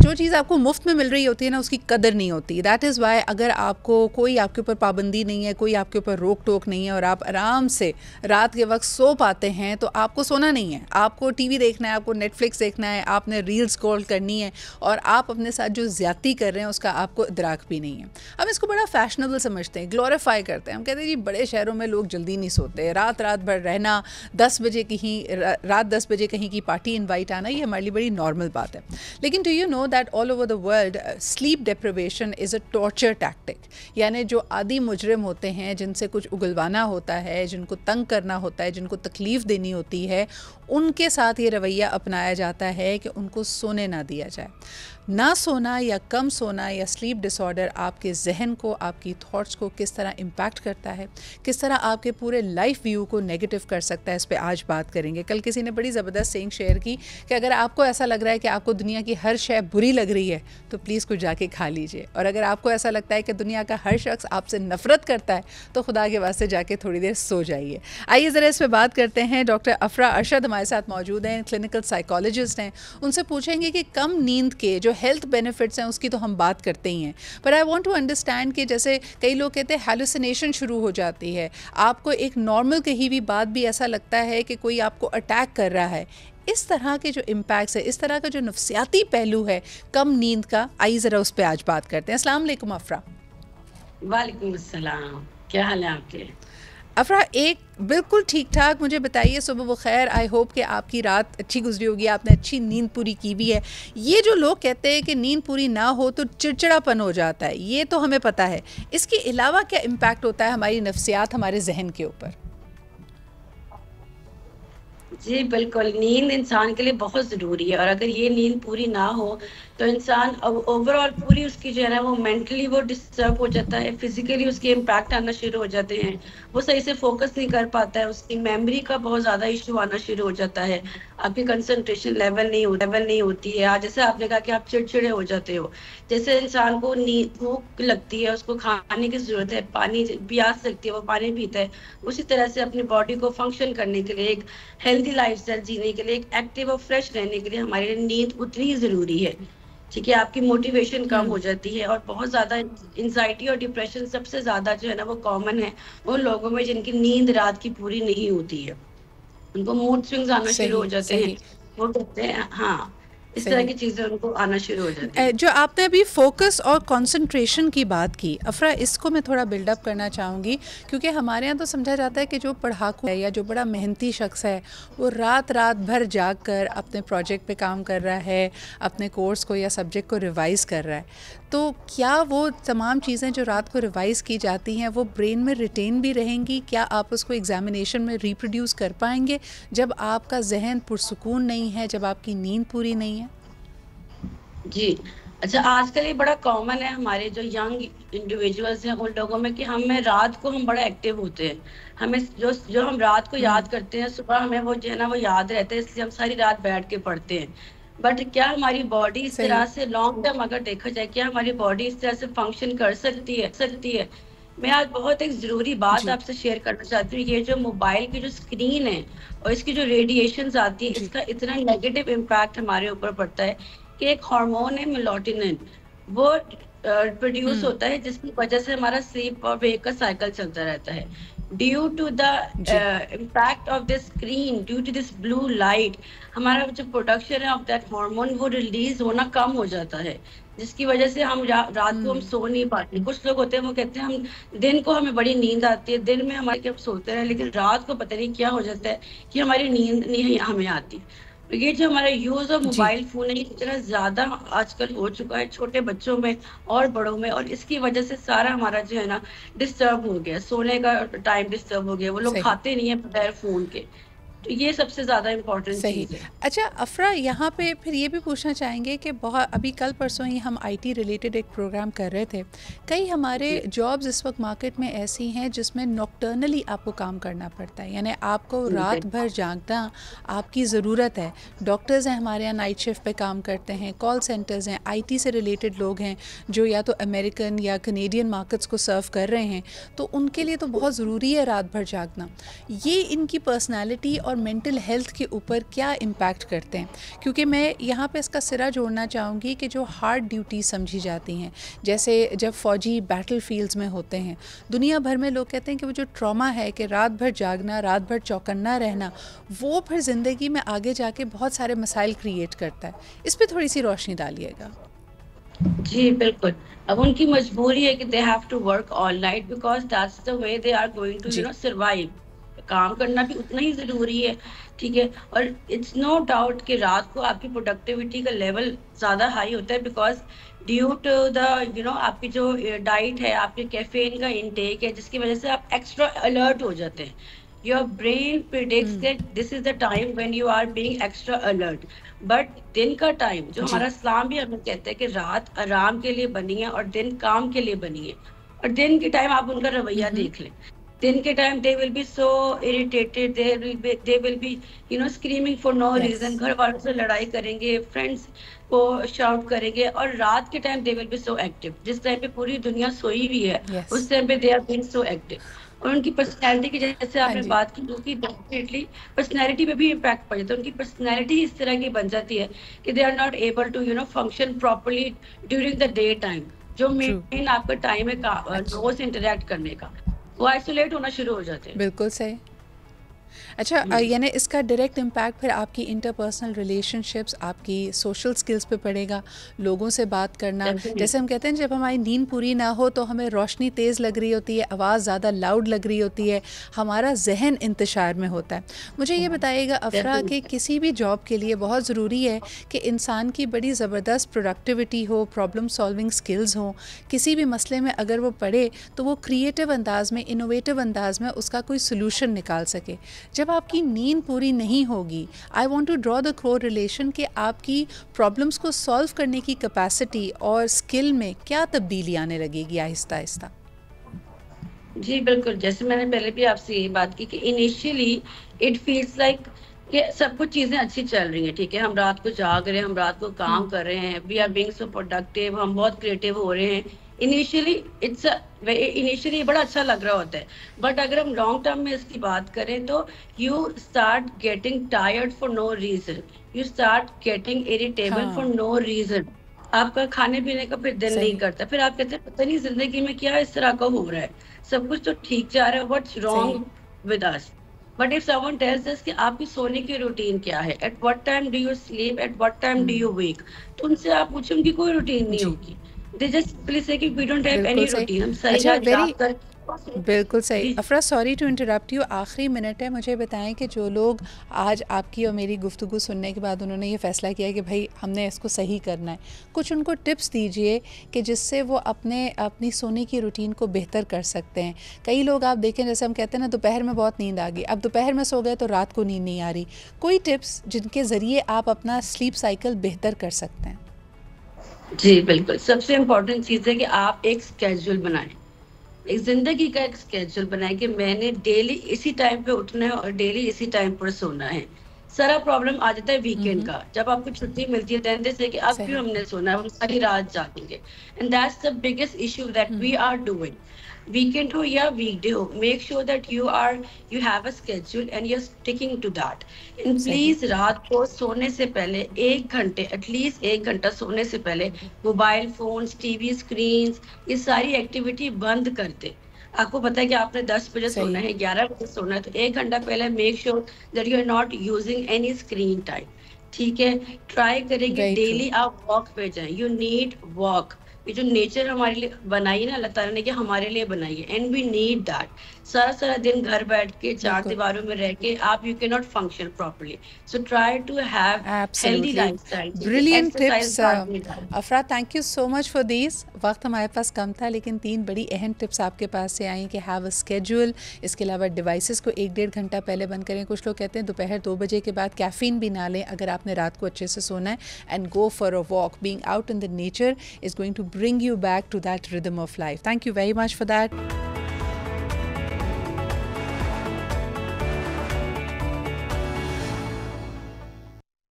जो चीज़ आपको मुफ्त में मिल रही होती है ना, उसकी कदर नहीं होती। दैट इज़ वाई अगर आपको कोई आपके ऊपर पाबंदी नहीं है, कोई आपके ऊपर रोक टोक नहीं है और आप आराम से रात के वक्त सो पाते हैं, तो आपको सोना नहीं है, आपको टीवी देखना है, आपको नेटफ्लिक्स देखना है, आपने रील्स स्क्रॉल करनी है और आप अपने साथ जो ज़्यादती कर रहे हैं उसका आपको इदराक भी नहीं है। हम इसको बड़ा फैशनेबल समझते हैं, ग्लोरीफाई करते हैं। हम कहते हैं जी बड़े शहरों में लोग जल्दी नहीं सोते, रात रात भर रहना, 10 बजे रात 10 बजे कहीं की पार्टी इनवाइट आना, ये हमारे लिए बड़ी नॉर्मल बात है। लेकिन do you know that all over the world sleep deprivation is a torture tactic. यानी जो आदि मुजरिम होते हैं, जिनसे कुछ उगलवाना होता है, जिनको तंग करना होता है, जिनको तकलीफ़ देनी होती है, उनके साथ ये रवैया अपनाया जाता है कि उनको सोने ना दिया जाए। ना सोना या कम सोना या स्लीप डिसऑर्डर आपके जहन को, आपकी थॉट्स को किस तरह इम्पैक्ट करता है, किस तरह आपके पूरे लाइफ व्यू को नेगेटिव कर सकता है, इस पे आज बात करेंगे। कल किसी ने बड़ी ज़बरदस्त सेइंग शेयर की कि अगर आपको ऐसा लग रहा है कि आपको दुनिया की हर शय बुरी लग रही है तो प्लीज़ कुछ जाके खा लीजिए, और अगर आपको ऐसा लगता है कि दुनिया का हर शख्स आपसे नफ़रत करता है तो खुदा के वास्ते जाके थोड़ी देर सो जाइए। आइए ज़रा इस पर बात करते हैं। डॉक्टर अफरा अरशद हमारे साथ मौजूद हैं, क्लिनिकल साइकोलॉजिस्ट हैं। उनसे पूछेंगे कि कम नींद के जो हेल्थ बेनिफिट्स हैं उसकी तो हम बात करते ही हैं, पर आई वांट टू अंडरस्टैंड कि जैसे कई लोग कहते हैं हैलुसिनेशन शुरू हो जाती है, आपको एक नॉर्मल कही हुई बात भी ऐसा लगता है कि कोई आपको अटैक कर रहा है। इस तरह के जो इम्पैक्ट्स है, इस तरह का जो नफ्सियाती पहलू है कम नींद का, आइए ज़रा उस पर आज बात करते हैं। अस्सलाम वालेकुम अफरा। वालेकुम अस्सलाम, क्या हाल है आपके? अफरा एक बिल्कुल ठीक ठाक, मुझे बताइए सुबह वो खैर, आई होप कि आपकी रात अच्छी गुजरी होगी, आपने अच्छी नींद पूरी की भी है। ये जो लोग कहते हैं कि नींद पूरी ना हो तो चिड़चिड़ापन हो जाता है, ये तो हमें पता है, इसके अलावा क्या इम्पैक्ट होता है हमारी नफ्सियात, हमारे जहन के ऊपर? जी बिल्कुल, नींद इंसान के लिए बहुत ज़रूरी है और अगर ये नींद पूरी ना हो तो इंसान ओवरऑल पूरी उसकी जो है ना वो मेंटली वो डिस्टर्ब हो जाता है, फिजिकली उसके इम्पैक्ट आना शुरू हो जाते हैं, वो सही से फोकस नहीं कर पाता है, उसकी मेमोरी का बहुत ज़्यादा इशू आना शुरू हो जाता है, आपकी कंसंट्रेशन लेवल नहीं होती है। आज जैसे आपने कहा कि आप चिड़चिड़े हो जाते हो, जैसे इंसान को नींद भूख लगती है, उसको खाने की ज़रूरत है, पानी प्यास लगती है, वो पानी पीता है, उसी तरह से अपनी बॉडी को फंक्शन करने के लिए, एक हेल्दी लाइफस्टाइल जीने के लिए, एक एक्टिव और फ्रेश रहने के लिए हमारे लिए नींद उतनी ही ज़रूरी है। ठीक है, आपकी मोटिवेशन कम हो जाती है और बहुत ज़्यादा एंजाइटी और डिप्रेशन सबसे ज़्यादा जो है ना वो कॉमन है उन लोगों में जिनकी नींद रात की पूरी नहीं होती है, उनको मूड स्विंग्स आना शुरू हो सही जाते हैं, सही वो कहते हैं हाँ, इस तरह सही। की चीज़ें उनको आना शुरू हो जाती हैं। जो आपने अभी फोकस और कंसंट्रेशन की बात की अफरा, इसको मैं थोड़ा बिल्डअप करना चाहूँगी, क्योंकि हमारे यहाँ तो समझा जाता है कि जो पढ़ाकू है या जो बड़ा मेहनती शख्स है वो रात रात भर जाग कर अपने प्रोजेक्ट पे काम कर रहा है, अपने कोर्स को या सब्जेक्ट को रिवाइज़ कर रहा है, तो क्या वो तमाम चीज़ें जो रात को रिवाइज़ की जाती हैं वो ब्रेन में रिटेन भी रहेंगी? क्या आप उसको एग्जामिनेशन में रिप्रोड्यूस कर पाएंगे जब आपका जहन पुरसुकून नहीं है, जब आपकी नींद पूरी नहीं है? जी, अच्छा, आजकल ये बड़ा कॉमन है हमारे जो यंग इंडिविजुअल्स हैं उन लोगों में कि हमें रात को हम बड़ा एक्टिव होते हैं, हमें जो जो हम रात को याद करते हैं सुबह हमें वो जो है ना वो याद रहता है, इसलिए हम सारी रात बैठ के पढ़ते हैं। बट क्या हमारी बॉडी इस सही। तरह से लॉन्ग टर्म अगर देखा जाए, क्या हमारी बॉडी इस तरह से फंक्शन कर सकती है? मैं आज बहुत एक जरूरी बात जी आपसे शेयर करना चाहती हूँ। ये जो मोबाइल की जो स्क्रीन है और इसकी जो रेडिएशंस आती है, जी। इसका इतना नेगेटिव इम्पैक्ट हमारे ऊपर पड़ता है कि एक हार्मोन है मेलाटोनिन, वो प्रोड्यूस होता है जिसकी वजह से हमारा स्लीप और वेक का साइकिल चलता रहता है। ड्यू टू द जी impact of the screen, due to this blue light, हमारा जो प्रोडक्शन है ऑफ दैट हार्मोन वो रिलीज होना कम हो जाता है, जिसकी वजह से हम रात को हम सो नहीं पाते। कुछ लोग होते हैं वो कहते हैं हम दिन को हमें बड़ी नींद आती है, दिन में हमारे हम सोते हैं, लेकिन रात को पता नहीं क्या हो जाता है कि हमारी नींद नहीं हमें आती। तो ये जो हमारा यूज ऑफ जी। मोबाइल फोन है ये इतना ज्यादा आजकल हो चुका है छोटे बच्चों में और बड़ों में, और इसकी वजह से सारा हमारा जो है ना डिस्टर्ब हो गया, सोने का टाइम डिस्टर्ब हो गया, वो लोग सही खाते नहीं है बगैर फोन के। तो ये सबसे ज्यादा इम्पोर्टेंट सही। चीज है। अच्छा अफ़रा, यहाँ पे फिर ये भी पूछना चाहेंगे कि बहुत अभी कल परसों ही हम आईटी रिलेटेड एक प्रोग्राम कर रहे थे, कई हमारे जी जॉब्स इस वक्त मार्केट में ऐसी हैं जिसमें नॉक्टर्नली आपको काम करना पड़ता है, यानी आपको जी रात भर जागना आपकी ज़रूरत है। डॉक्टर्स हैं हमारे यहाँ नाइट शिफ्ट पे काम करते हैं, कॉल सेंटर्स हैं, आईटी से रिलेटेड लोग हैं जो या तो अमेरिकन या कनेडियन मार्केट्स को सर्व कर रहे हैं, तो उनके लिए तो बहुत ज़रूरी है रात भर जागना। ये इनकी पर्सनैलिटी और मेंटल हेल्थ के ऊपर क्या इम्पैक्ट करते हैं? क्योंकि मैं यहाँ पे इसका सिरा जोड़ना चाहूँगी कि जो हार्ड ड्यूटी समझी जाती हैं, जैसे जब फ़ौजी बैटल फील्ड्स में होते हैं, दुनिया भर में लोग कहते हैं कि वो जो ट्रॉमा है कि रात भर जागना, रात भर चौकन्ना रहना, वो फिर ज़िंदगी में आगे जाके बहुत सारे मसाइल क्रिएट करता है। इस पर थोड़ी सी रोशनी डालिएगा। जी बिल्कुल। अब उनकी मजबूरी है कि they have to work all night because that's the way they are going to जी। सर्वाइव। काम करना भी उतना ही जरूरी है, ठीक है। और इट्स नो डाउट कि रात को आपकी प्रोडक्टिविटी का लेवल ज्यादा हाई होता है बिकॉज ड्यू टू द आपकी जो डाइट है, आपके कैफीन का इनटेक है, जिसकी वजह से आप एक्स्ट्रा अलर्ट हो जाते हैं। Your brain predicts that this is the time when you are being extra alert. But दिन का टाइम जो हमारा इस्लाम भी हमें कहता है कि रात आराम के लिए बनी है और दिन काम के लिए बनी है। और दिन के टाइम आप उनका रवैया देख लें, दिन के time they will be so irritated, they will be screaming for no reason, घर वालों से लड़ाई करेंगे, फ्रेंड्स को शाउट करेंगे। और रात के time they will be so active, जिस टाइम पे पूरी दुनिया सोई हुई है उस टाइम पे they are being so active. और उनकी पर्सनैलिटी की, जैसे आपने बात की, उनकी डेफिनेटली पर्सनैलिटी पे भी इम्पैक्ट पड़ जाता है। उनकी पर्सनैलिटी इस तरह की बन जाती है कि they are not able to function properly during the day time. जो मेन आपका टाइम है रोज से इंटरेक्ट करने का, वो आइसोलेट होना शुरू हो जाते हैं। बिल्कुल सही। अच्छा, यानी इसका डायरेक्ट इम्पैक्ट फिर आपकी इंटरपर्सनल रिलेशनशिप्स, आपकी सोशल स्किल्स पे पड़ेगा, लोगों से बात करना। जैसे हम कहते हैं जब हमारी नींद पूरी ना हो तो हमें रोशनी तेज़ लग रही होती है, आवाज़ ज़्यादा लाउड लग रही होती है, हमारा जहन इंतशार में होता है। मुझे ये बताइएगा अफरा कि किसी भी जॉब के लिए बहुत ज़रूरी है कि इंसान की बड़ी ज़बरदस्त प्रोडक्टिविटी हो, प्रॉब्लम सॉल्विंग स्किल्स हों, किसी भी मसले में अगर वो पढ़े तो वो क्रिएटिव अंदाज में, इनोवेटिव अंदाज में उसका कोई सोल्यूशन निकाल सके। जब आपकी नींद पूरी नहीं होगी, I want to draw the close relation कि आपकी प्रॉब्लम्स को सॉल्व करने की कैपेसिटी और स्किल में क्या तब्दीली आने लगेगी आहिस्ता आहिस्ता? जी बिल्कुल, जैसे मैंने पहले भी आपसे यही बात की कि इनिशियली इट फील्स लाइक कि सब कुछ चीजें अच्छी चल रही हैं, ठीक है, हम रात को जाग रहे हैं, हम रात को काम कर रहे हैं, we are being so productive, हम बहुत क्रिएटिव हो रहे हैं। इनिशियली बड़ा अच्छा लग रहा होता है, बट अगर हम लॉन्ग टर्म में इसकी बात करें तो you start getting tired for no reason, you start getting irritable for no reason. आपका खाने पीने का फिर दिल नहीं करता, फिर आप कहते हैं पता नहीं जिंदगी में क्या इस तरह का हो रहा है, सब कुछ तो ठीक जा रहा है, what's wrong with us. But if someone tells us कि आपकी सोने की रूटीन क्या है, at what time do you sleep, at what time do you wake, तो उनसे आप पूछे उनकी कोई रूटीन नहीं होगी। They just simply say कि we don't have any routine, हम सही जाग कर। बिल्कुल सही। अफरा, सॉरी टू इंटरप्ट यू, आखिरी मिनट है, मुझे बताएं कि जो लोग आज आपकी और मेरी गुफ्तगू सुनने के बाद उन्होंने ये फ़ैसला किया कि भाई हमने इसको सही करना है, कुछ उनको टिप्स दीजिए कि जिससे वो अपनी सोने की रूटीन को बेहतर कर सकते हैं। कई लोग आप देखें, जैसे हम कहते हैं ना, दोपहर में बहुत नींद आ गई, अब दोपहर में सो गए तो रात को नींद नहीं आ रही। कोई टिप्स जिनके ज़रिए आप अपना स्लीप साइकिल बेहतर कर सकते हैं? जी बिल्कुल, सबसे इम्पोर्टेंट चीज़ है कि आप एक स्केड्यूल बनाएं, एक जिंदगी का एक स्केड्यूल बनाएं कि मैंने डेली इसी टाइम पे उठना है और डेली इसी टाइम पर सोना है। सारा प्रॉब्लम आ जाता है वीकेंड का, जब आपको छुट्टी मिलती है देन दे से कि अब क्यों हमने सोना है, हम सारी रात जागेंगे। And that's the biggest issue that we are doing. Weekend हो या वीकडे हो, make sure that you have a schedule and you are sticking to that. And please रात को सोने से पहले 1 घंटे, एटलीस्ट 1 घंटा सोने से पहले मोबाइल फोन्स, टीवी स्क्रीन, ये सारी एक्टिविटी बंद कर दे। आपको पता है कि आपने 10 बजे सोना है, 11 बजे सोना है, तो 1 घंटा पहले make sure that you are not using any screen time, ठीक है। ट्राई करेंगे डेली आप वॉक पे जाएं, यू नीड वॉक। ये जो नेचर हमारे लिए बनाई है ना अल्लाह ताला ने, कि हमारे लिए बनाई है, एंड वी नीड दैट। सारा दिन घर बैठ के 4 दीवारों में रह के आप you can not function properly, so try to have healthy lifestyle. Brilliant tips Afra, thank you so much for these. वक्त हमारे पास कम था, लेकिन 3 बड़ी अहम टिप्स आपके पास से आई कि हैव अ स्केड्यूल, इसके अलावा डिवाइसेस को 1-1.5 घंटा पहले बंद करें। कुछ लोग कहते हैं दोपहर 2 बजे के बाद कैफ़ीन भी ना लें अगर आपने रात को अच्छे से सोना है, and go for a walk. Being out in the nature is going to bring you back to that rhythm of life. Thank you very much for that.